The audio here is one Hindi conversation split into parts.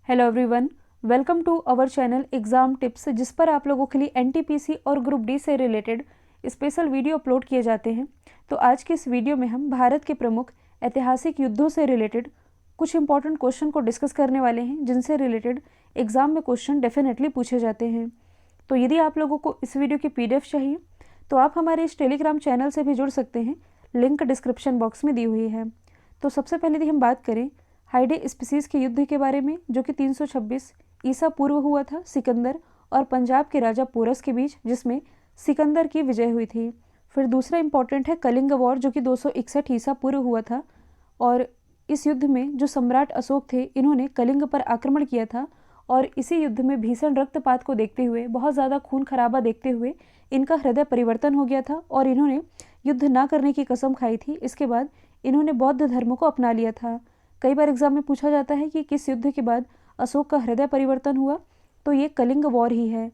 Hello everyone, welcome to our channel exam tips, जिस पर आप लोगों के लिए एनटीपीसी और ग्रुप डी से रिलेटेड स्पेशल वीडियो अपलोड किए जाते हैं। तो आज की इस वीडियो में हम भारत के प्रमुख ऐतिहासिक युद्धों से रिलेटेड कुछ इंपॉर्टेंट क्वेश्चन को डिस्कस करने वाले हैं, जिनसे रिलेटेड एग्ज़ाम में क्वेश्चन डेफिनेटली पूछे जाते हैं। तो यदि आप लोगों को इस वीडियो की PDF चाहिए तो आप हमारे इस टेलीग्राम चैनल से भी जुड़ सकते हैं, लिंक डिस्क्रिप्शन बॉक्स में दी हुई है। तो सबसे पहले यदि हम बात करें हाइडे स्पीसीज़ के युद्ध के बारे में, जो कि 326 ईसा पूर्व हुआ था सिकंदर और पंजाब के राजा पोरस के बीच, जिसमें सिकंदर की विजय हुई थी। फिर दूसरा इंपॉर्टेंट है कलिंग वॉर, जो कि 261 ईसा पूर्व हुआ था, और इस युद्ध में जो सम्राट अशोक थे, इन्होंने कलिंग पर आक्रमण किया था, और इसी युद्ध में भीषण रक्तपात को देखते हुए, बहुत ज़्यादा खून खराबा देखते हुए इनका हृदय परिवर्तन हो गया था और इन्होंने युद्ध ना करने की कसम खाई थी। इसके बाद इन्होंने बौद्ध धर्म को अपना लिया था। कई बार एग्जाम में पूछा जाता है कि किस युद्ध के बाद अशोक का हृदय परिवर्तन हुआ, तो ये कलिंग वॉर ही है।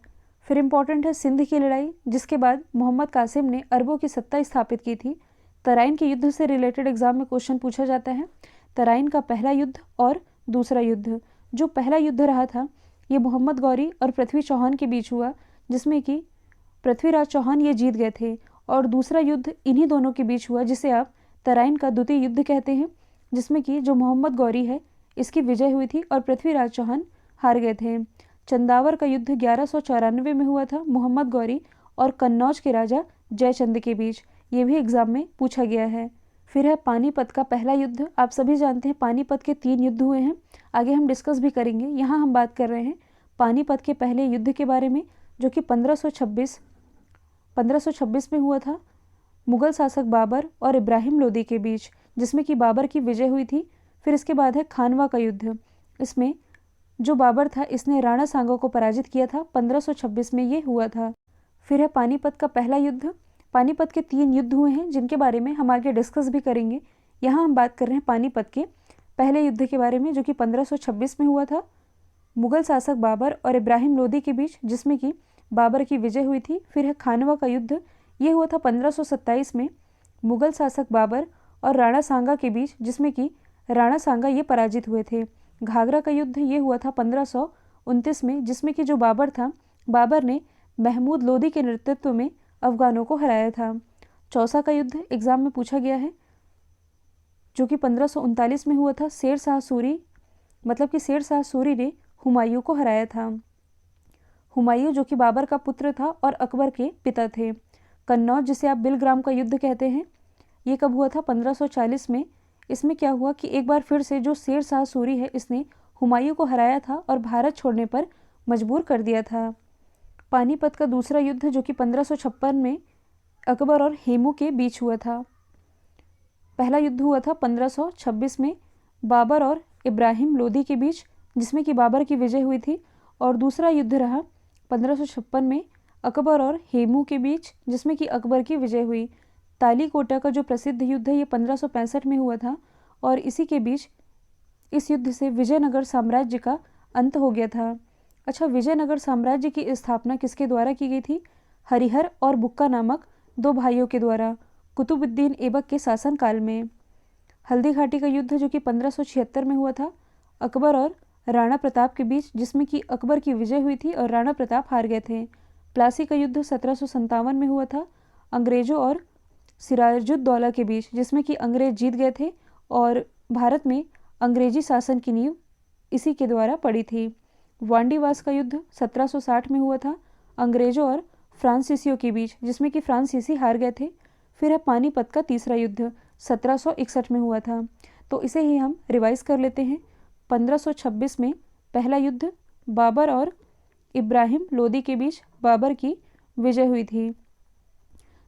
फिर इंपॉर्टेंट है सिंध की लड़ाई, जिसके बाद मोहम्मद कासिम ने अरबों की सत्ता स्थापित की थी। तराइन के युद्ध से रिलेटेड एग्जाम में क्वेश्चन पूछा जाता है। तराइन का पहला युद्ध और दूसरा युद्ध, जो पहला युद्ध रहा था ये मोहम्मद गौरी और पृथ्वी चौहान के बीच हुआ, जिसमें कि पृथ्वीराज चौहान ये जीत गए थे, और दूसरा युद्ध इन्हीं दोनों के बीच हुआ, जिसे आप तराइन का द्वितीय युद्ध कहते हैं, जिसमें कि जो मोहम्मद गौरी है इसकी विजय हुई थी और पृथ्वीराज चौहान हार गए थे। चंदावर का युद्ध 1194 में हुआ था मोहम्मद गौरी और कन्नौज के राजा जयचंद के बीच। ये भी एग्जाम में पूछा गया है। फिर है पानीपत का पहला युद्ध। आप सभी जानते हैं पानीपत के 3 युद्ध हुए हैं, आगे हम डिस्कस भी करेंगे। यहाँ हम बात कर रहे हैं पानीपत के पहले युद्ध के बारे में, जो कि 1526 में हुआ था मुगल शासक बाबर और इब्राहिम लोदी के बीच, जिसमें कि बाबर की विजय हुई थी। फिर इसके बाद है खानवा का युद्ध। इसमें जो बाबर था इसने राणा सांगा को पराजित किया था, 1526 में ये हुआ था। फिर है पानीपत का पहला युद्ध। पानीपत के 3 युद्ध हुए हैं, जिनके बारे में हम आगे डिस्कस भी करेंगे। यहाँ हम बात कर रहे हैं पानीपत के पहले युद्ध के बारे में, जो कि 1526 में हुआ था मुगल शासक बाबर और इब्राहिम लोदी के बीच, जिसमें कि बाबर की विजय हुई थी। फिर है खानवा का युद्ध। ये हुआ था 1527 में मुगल शासक बाबर और राणा सांगा के बीच, जिसमें कि राणा सांगा ये पराजित हुए थे। घाघरा का युद्ध ये हुआ था 1529 में, जिसमें कि जो बाबर था, बाबर ने महमूद लोदी के नेतृत्व में अफगानों को हराया था। चौसा का युद्ध एग्जाम में पूछा गया है, जो कि 1539 में हुआ था। शेर शाह सूरी, मतलब कि शेर शाह सूरी ने हुमायूं को हराया था। हुमायूं जो कि बाबर का पुत्र था और अकबर के पिता थे। कन्नौज, जिसे आप बिलग्राम का युद्ध कहते हैं, ये कब हुआ था? 1540 में। इसमें क्या हुआ कि एक बार फिर से जो शेर शाह सूरी है, इसने हुमायूं को हराया था और भारत छोड़ने पर मजबूर कर दिया था। पानीपत का दूसरा युद्ध, जो कि 1556 में अकबर और हेमू के बीच हुआ था। पहला युद्ध हुआ था 1526 में बाबर और इब्राहिम लोदी के बीच, जिसमें कि बाबर की विजय हुई थी, और दूसरा युद्ध रहा 1556 में अकबर और हेमू के बीच, जिसमें कि अकबर की विजय हुई। तालीकोटा का जो प्रसिद्ध युद्ध है ये 1565 में हुआ था, और इसी के बीच इस युद्ध से विजयनगर साम्राज्य का अंत हो गया था। अच्छा, विजयनगर साम्राज्य की स्थापना किसके द्वारा की गई थी? हरिहर और बुक्का नामक 2 भाइयों के द्वारा, कुतुबुद्दीन ऐबक के शासनकाल में। हल्दी घाटी का युद्ध, जो कि 1576 में हुआ था अकबर और राणा प्रताप के बीच, जिसमें कि अकबर की विजय हुई थी और राणा प्रताप हार गए थे। प्लासी का युद्ध 1757 में हुआ था अंग्रेजों और सिराजुद्दौला के बीच, जिसमें कि अंग्रेज जीत गए थे और भारत में अंग्रेजी शासन की नींव इसी के द्वारा पड़ी थी। वांडीवास का युद्ध 1760 में हुआ था अंग्रेजों और फ्रांसीसियों के बीच, जिसमें कि फ्रांसीसी हार गए थे। फिर है पानीपत का तीसरा युद्ध, 1761 में हुआ था। तो इसे ही हम रिवाइज कर लेते हैं। 1526 में पहला युद्ध बाबर और इब्राहिम लोदी के बीच, बाबर की विजय हुई थी।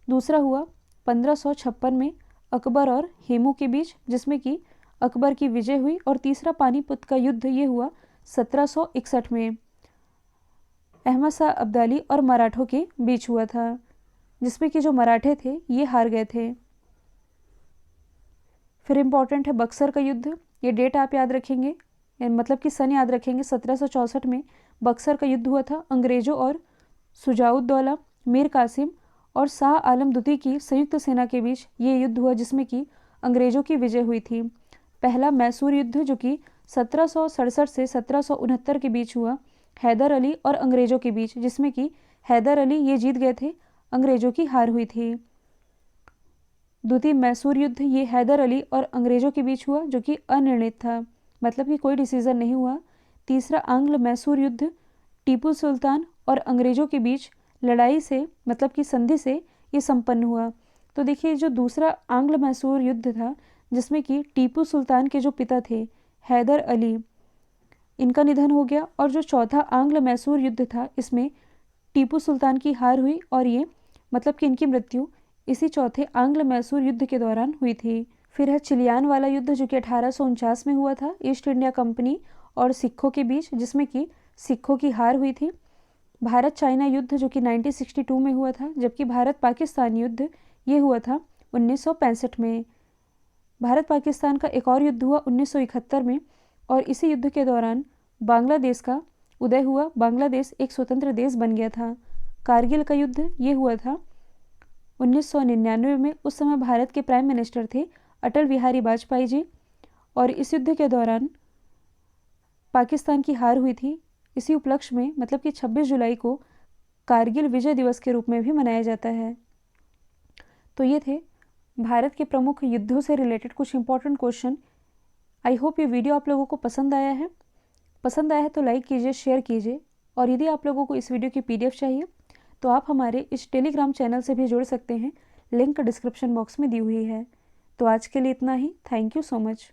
दूसरा हुआ 1556 में अकबर और हेमू के बीच, जिसमें कि अकबर की विजय हुई। और तीसरा पानीपत का युद्ध ये हुआ 1761 में अहमद शाह अब्दाली और मराठों के बीच हुआ था, जिसमें कि जो मराठे थे ये हार गए थे। फिर इंपॉर्टेंट है बक्सर का युद्ध। ये डेट आप याद रखेंगे, मतलब कि सन याद रखेंगे। 1764 में बक्सर का युद्ध हुआ था अंग्रेजों और शुजाउद्दौला, मीर कासिम और शाह आलम द्वितीय की संयुक्त सेना के बीच ये युद्ध हुआ, जिसमें कि अंग्रेजों की विजय हुई थी। पहला मैसूर युद्ध, जो कि 1767 से 1769 के बीच हुआ हैदर अली और अंग्रेज़ों के बीच, जिसमें कि हैदर अली ये जीत गए थे, अंग्रेज़ों की हार हुई थी। द्वितीय मैसूर युद्ध ये हैदर अली और अंग्रेज़ों के बीच हुआ, जो कि अनिर्णित था, मतलब कि कोई डिसीजन नहीं हुआ। तीसरा आंग्ल मैसूर युद्ध टीपू सुल्तान और अंग्रेज़ों के बीच लड़ाई से, मतलब कि संधि से ये संपन्न हुआ। तो देखिए, जो दूसरा आंग्ल मैसूर युद्ध था, जिसमें कि टीपू सुल्तान के जो पिता थे हैदर अली, इनका निधन हो गया, और जो चौथा आंग्ल मैसूर युद्ध था, इसमें टीपू सुल्तान की हार हुई, और ये मतलब कि इनकी मृत्यु इसी चौथे आंग्ल मैसूर युद्ध के दौरान हुई थी। फिर है चिलियान वाला युद्ध, जो कि 1849 में हुआ था ईस्ट इंडिया कंपनी और सिखों के बीच, जिसमें कि सिखों की हार हुई थी। भारत चाइना युद्ध, जो कि 1962 में हुआ था, जबकि भारत पाकिस्तान युद्ध ये हुआ था 1965 में। भारत पाकिस्तान का एक और युद्ध हुआ 1971 में, और इसी युद्ध के दौरान बांग्लादेश का उदय हुआ, बांग्लादेश एक स्वतंत्र देश बन गया था। कारगिल का युद्ध ये हुआ था 1999 में। उस समय भारत के प्राइम मिनिस्टर थे अटल बिहारी वाजपेयी जी, और इस युद्ध के दौरान पाकिस्तान की हार हुई थी। इसी उपलक्ष्य में, मतलब कि 26 जुलाई को कारगिल विजय दिवस के रूप में भी मनाया जाता है। तो ये थे भारत के प्रमुख युद्धों से रिलेटेड कुछ इंपॉर्टेंट क्वेश्चन। आई होप ये वीडियो आप लोगों को पसंद आया है। पसंद आया है तो लाइक कीजिए, शेयर कीजिए, और यदि आप लोगों को इस वीडियो की PDF चाहिए तो आप हमारे इस टेलीग्राम चैनल से भी जुड़ सकते हैं, लिंक डिस्क्रिप्शन बॉक्स में दी हुई है। तो आज के लिए इतना ही। Thank you so much.